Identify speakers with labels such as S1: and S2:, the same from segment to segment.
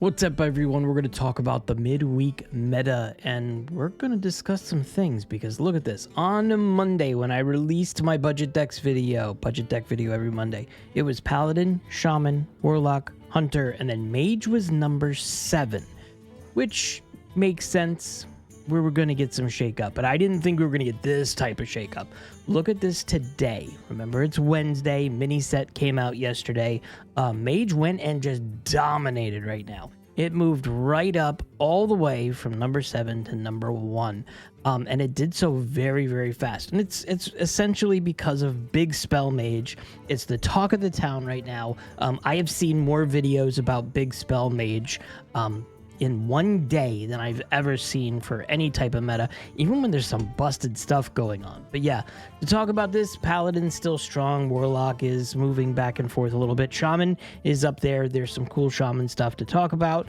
S1: What's up, everyone? We're going to talk about the midweek meta, and we're going to discuss some things because look at this. On Monday, when I released my budget deck video every Monday, it was Paladin, Shaman, Warlock, Hunter, and then Mage was number 7, which makes sense. We were going to get some shakeup, but I didn't think we were going to get this type of shakeup. Look at this today. Remember, it's Wednesday. Mini set came out yesterday. Mage went and just dominated right now. It moved right up all the way from number 7 to number 1. And it did so very, very fast. And it's essentially because of Big Spell Mage. It's the talk of the town right now. I have seen more videos about Big Spell Mage in one day than I've ever seen for any type of meta, even when there's some busted stuff going on. But yeah, to talk about this, Paladin's still strong, Warlock is moving back and forth a little bit, Shaman is up there, there's some cool Shaman stuff to talk about.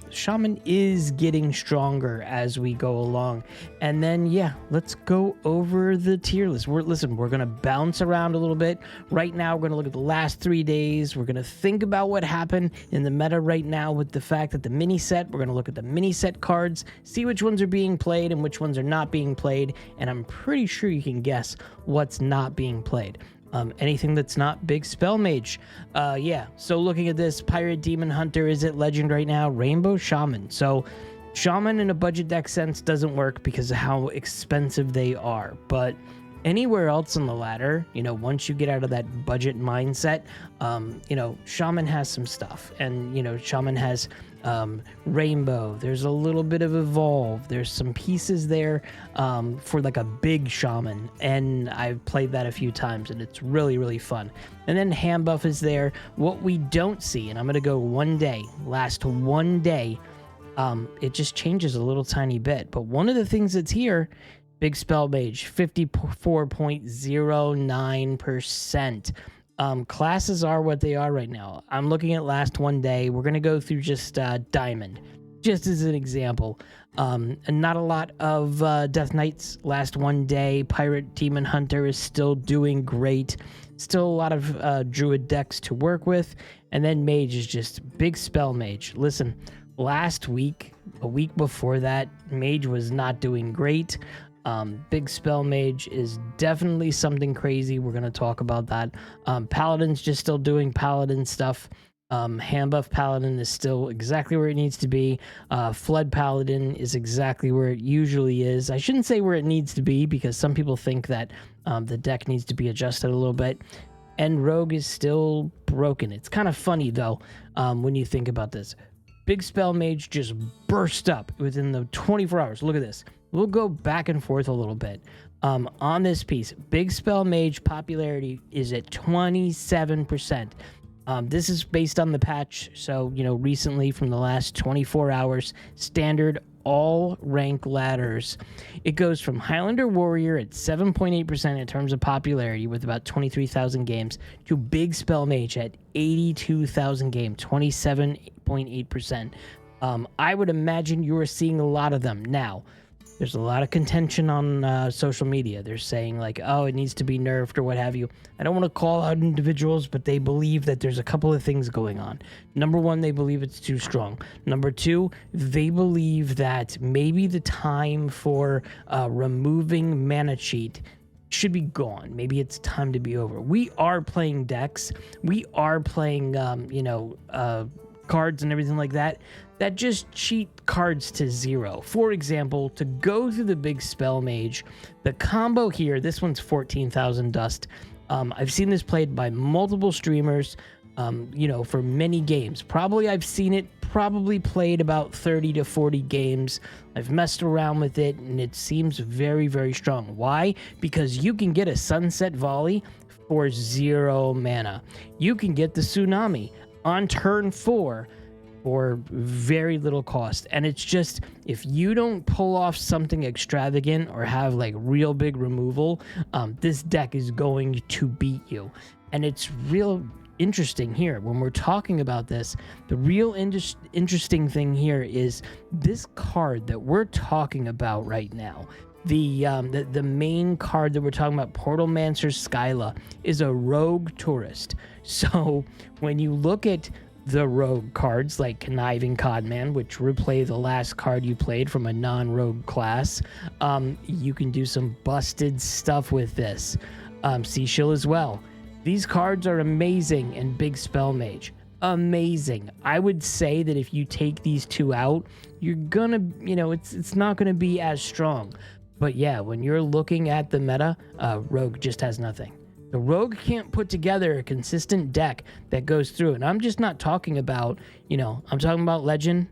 S1: Shaman is getting stronger as we go along. And then, yeah, let's go over the tier list. We're going to bounce around a little bit. Right now, we're going to look at the last 3 days. We're going to think about what happened in the meta right now with the fact that the mini set, we're going to look at the mini set cards, see which ones are being played and which ones are not being played. And I'm pretty sure you can guess what's not being played. Anything that's not Big Spell Mage. Yeah, so looking at this, Pirate Demon Hunter is at Legend right now, Rainbow Shaman. So Shaman in a budget deck sense doesn't work because of how expensive they are. But anywhere else on the ladder, you know, once you get out of that budget mindset, you know, Shaman has some stuff. And, you know, Shaman has Rainbow. There's a little bit of Evolve. There's some pieces there for like a big Shaman. And I've played that a few times and it's really, really fun. And then Hand Buff is there. What we don't see, and I'm going to go one day, last one day, it just changes a little tiny bit. But one of the things that's here, Big Spell Mage, 54.09%. Classes are what they are right now. I'm looking at last one day. We're going to go through just Diamond, just as an example. And not a lot of Death Knights last one day. Pirate Demon Hunter is still doing great. Still a lot of Druid decks to work with. And then Mage is just Big Spell Mage. Listen, last week, a week before that, Mage was not doing great. Big Spell Mage is definitely something crazy. We're going to talk about that. Paladin's just still doing Paladin stuff. Hand Buff Paladin is still exactly where it needs to be. Flood Paladin is exactly where it usually is. I shouldn't say where it needs to be because some people think that the deck needs to be adjusted a little bit. And Rogue is still broken. It's kind of funny, though, when you think about this. Big Spell Mage just burst up within the 24 hours. Look at this. We'll go back and forth a little bit. On this piece, Big Spell Mage popularity is at 27%. This is based on the patch, so, you know, recently from the last 24 hours, standard all rank ladders. It goes from Highlander Warrior at 7.8% in terms of popularity with about 23,000 games to Big Spell Mage at 82,000 games, 27.8%. I would imagine you are seeing a lot of them now. There's a lot of contention on social media. They're saying like, oh, it needs to be nerfed or what have you. I don't want to call out individuals, but they believe that there's a couple of things going on. Number one, they believe it's too strong. Number two, they believe that maybe the time for removing mana cheat should be gone. Maybe it's time to be over. We are playing decks. We are playing, cards and everything like that just cheat cards to 0. For example, to go through the Big Spell Mage, the combo here, this one's 14,000 dust. I've seen this played by multiple streamers, for many games. I've seen it probably played about 30 to 40 games. I've messed around with it and it seems very, very strong. Why? Because you can get a Sunset Volley for 0 mana. You can get the Tsunami on turn 4 for very little cost. And it's just, if you don't pull off something extravagant or have like real big removal, this deck is going to beat you. And it's real interesting here when we're talking about this. The real interesting thing here is this card that we're talking about right now. The main card that we're talking about, Portalmancer Skyla, is a rogue tourist. So when you look at the rogue cards like Conniving Codman, which replay the last card you played from a non-rogue class. You can do some busted stuff with this. Seashill as well. These cards are amazing in Big Spell Mage. Amazing. I would say that if you take these two out, you're gonna, it's not gonna be as strong. But yeah, when you're looking at the meta, Rogue just has nothing. The Rogue can't put together a consistent deck that goes through. And I'm just not talking about, I'm talking about Legend.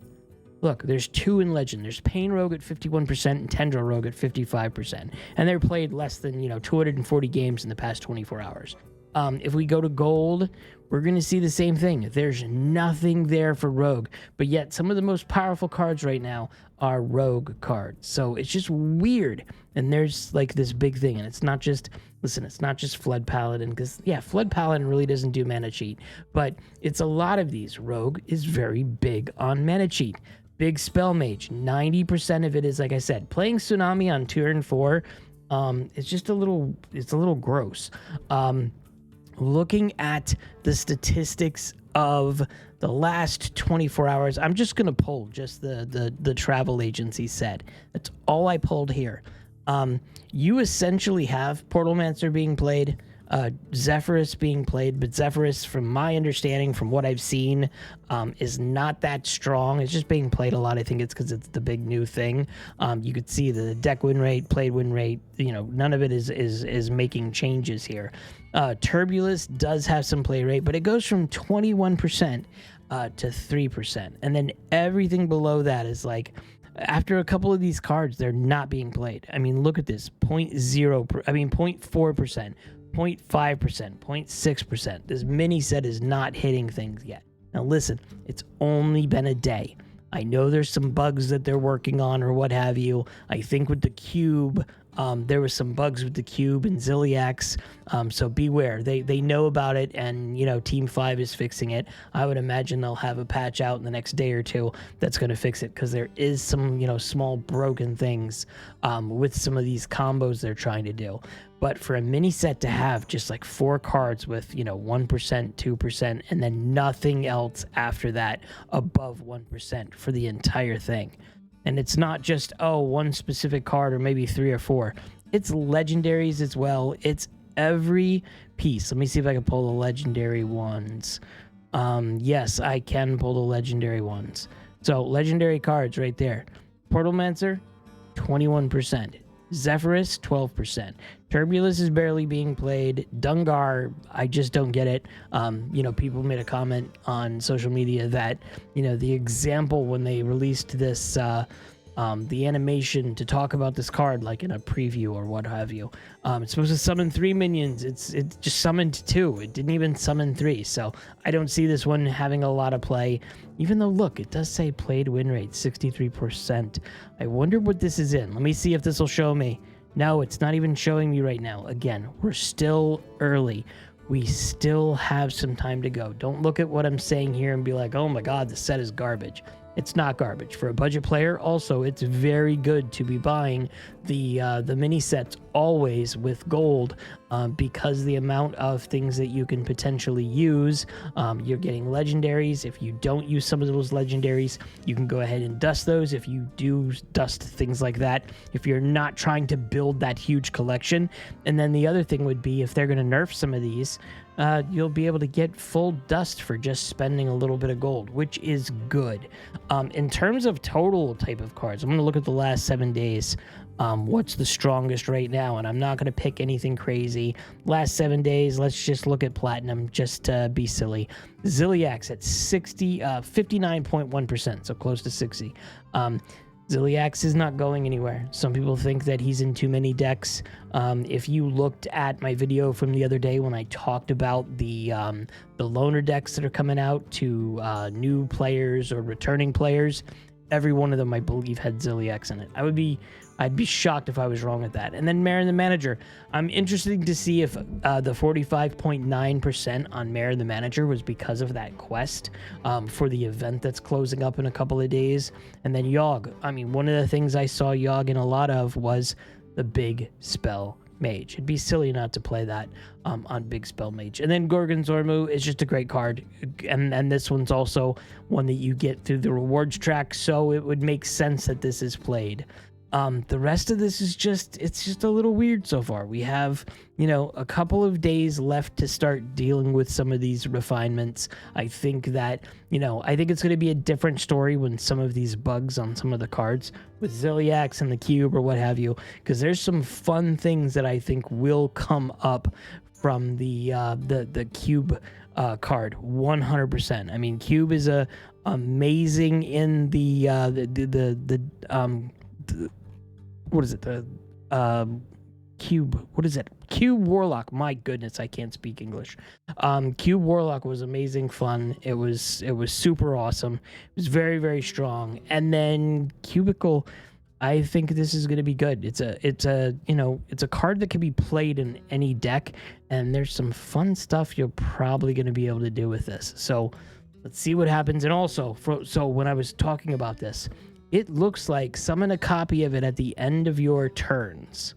S1: Look, there's two in Legend. There's Pain Rogue at 51% and Tendril Rogue at 55%. And they're played less than, 240 games in the past 24 hours. If we go to Gold, we're going to see the same thing. There's nothing there for Rogue. But yet, some of the most powerful cards right now are Rogue cards. So it's just weird. And there's like this big thing. And it's not just... Listen, it's not just Flood Paladin, because, yeah, Flood Paladin really doesn't do mana cheat, but it's a lot of these. Rogue is very big on mana cheat. Big Spell Mage, 90% of it is, like I said, playing Tsunami on turn 4, it's just a little gross. Looking at the statistics of the last 24 hours, I'm just going to pull just the travel agency said. That's all I pulled here. You essentially have Portalmancer being played, Zephyrus being played, but Zephyrus, from my understanding, from what I've seen, is not that strong. It's just being played a lot. I think it's because it's the big new thing. You could see the deck win rate, played win rate, none of it is making changes here. Turbulus does have some play rate, but it goes from 21% to 3%. And then everything below that is like... After a couple of these cards, they're not being played. I mean, look at this. 0.4%, 0.5%, 0.6%. This mini set is not hitting things yet. Now listen, it's only been a day. I know there's some bugs that they're working on or what have you. I think with the cube, there was some bugs with the cube and Ziliax, so beware. They know about it, and Team 5 is fixing it. I would imagine they'll have a patch out in the next day or two that's going to fix it, because there is some small broken things with some of these combos they're trying to do. But for a mini set to have just like 4 cards with 1%, 2%, and then nothing else after that above 1% for the entire thing. And it's not just, one specific card or maybe 3 or 4. It's legendaries as well. It's every piece. Let me see if I can pull the legendary ones. Yes, I can pull the legendary ones. So, legendary cards right there. Portalmancer, 21%. Zephyrus, 12%. Turbulus is barely being played. Dungar, I just don't get it. People made a comment on social media that, the example when they released this, the animation to talk about this card, like in a preview or what have you. It's supposed to summon 3 minions. It just summoned 2. It didn't even summon 3. So I don't see this one having a lot of play, even though, look, it does say played win rate, 63%. I wonder what this is in. Let me see if this will show me. No, it's not even showing me right now. Again, we're still early. We still have some time to go. Don't look at what I'm saying here and be like, oh my God, the set is garbage. It's not garbage. For a budget player, also, it's very good to be buying the mini sets always with gold, because the amount of things that you can potentially use. You're getting legendaries. If you don't use some of those legendaries, you can go ahead and dust those. If you do dust things like that, if you're not trying to build that huge collection. And then the other thing would be, if they're going to nerf some of these, you'll be able to get full dust for just spending a little bit of gold, which is good. In terms of total type of cards, I'm going to look at the last 7 days. What's the strongest right now? And I'm not going to pick anything crazy. Last 7 days, let's just look at Platinum just to be silly. Ziliax at 59.1%, so close to 60. Ziliax is not going anywhere. Some people think that he's in too many decks. If you looked at my video from the other day when I talked about the loner decks that are coming out to new players or returning players, every one of them, I believe, had Ziliax in it. I'd be shocked if I was wrong with that. And then Mare the Manager. I'm interested to see if the 45.9% on Mare the Manager was because of that quest for the event that's closing up in a couple of days. And then Yogg. I mean, one of the things I saw Yogg in a lot of was the big spell Mage. It'd be silly not to play that on Big Spell Mage. And then Gorgon Zormu is just a great card, and this one's also one that you get through the rewards track, so it would make sense that this is played. The rest of this is it's just a little weird so far. We have, a couple of days left to start dealing with some of these refinements. I think that, I think it's going to be a different story when some of these bugs on some of the cards with Ziliax and the Cube or what have you, because there's some fun things that I think will come up from the Cube card 100%. I mean, Cube is amazing in what is it? Cube. What is it? Cube Warlock. My goodness, I can't speak English. Cube Warlock was amazing fun. It was super awesome. It was very, very strong. And then Cubicle, I think this is going to be good. It's a card that can be played in any deck, and there's some fun stuff you're probably going to be able to do with this. So let's see what happens. And also, so when I was talking about this, it looks like summon a copy of it at the end of your turns.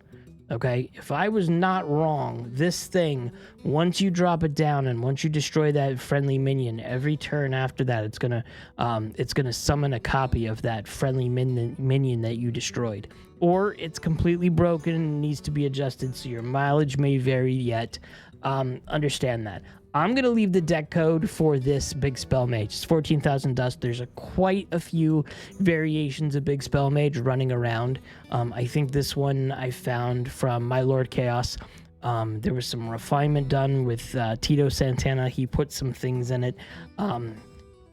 S1: Okay, if I was not wrong, this thing, once you drop it down and once you destroy that friendly minion, every turn after that, it's gonna summon a copy of that friendly minion that you destroyed. Or it's completely broken and needs to be adjusted, so your mileage may vary yet. Understand that. I'm going to leave the deck code for this Big Spell Mage. It's 14,000 dust. There's quite a few variations of Big Spell Mage running around. I think this one I found from My Lord Chaos. There was some refinement done with Tito Santana. He put some things in it.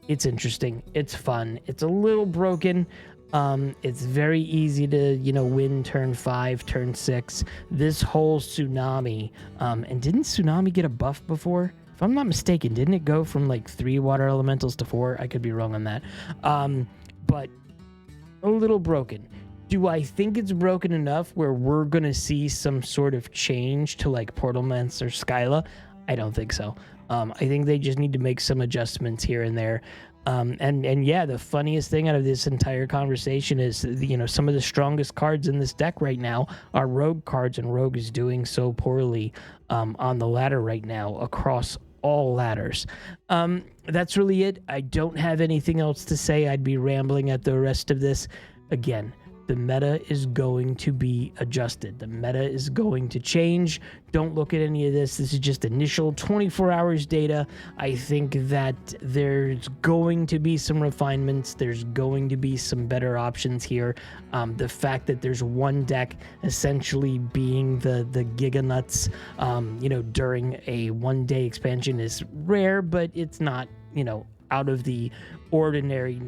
S1: It's interesting. It's fun. It's a little broken. It's very easy to, win turn 5, turn 6. This whole Tsunami, and didn't Tsunami get a buff before? If I'm not mistaken, didn't it go from like 3 water elementals to 4? I could be wrong on that. But a little broken. Do I think it's broken enough where we're going to see some sort of change to like Portalmance or Skyla? I don't think so. I think they just need to make some adjustments here and there. And yeah, the funniest thing out of this entire conversation is, some of the strongest cards in this deck right now are Rogue cards, and Rogue is doing so poorly on the ladder right now across all ladders. That's really it. I don't have anything else to say. I'd be rambling at the rest of this. Again, the meta is going to be adjusted. The meta is going to change. Don't look at any of this. This is just initial 24 hours data. I think that there's going to be some refinements. There's going to be some better options here. The fact that there's one deck essentially being the Giga Nuts, during a one-day expansion is rare, but it's not, out of the ordinary,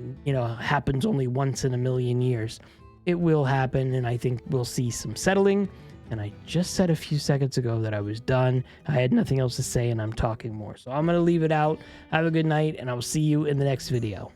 S1: happens only once in a million years. It will happen, and I think we'll see some settling. And I just said a few seconds ago that I was done. I had nothing else to say, and I'm talking more. So I'm going to leave it out. Have a good night, and I will see you in the next video.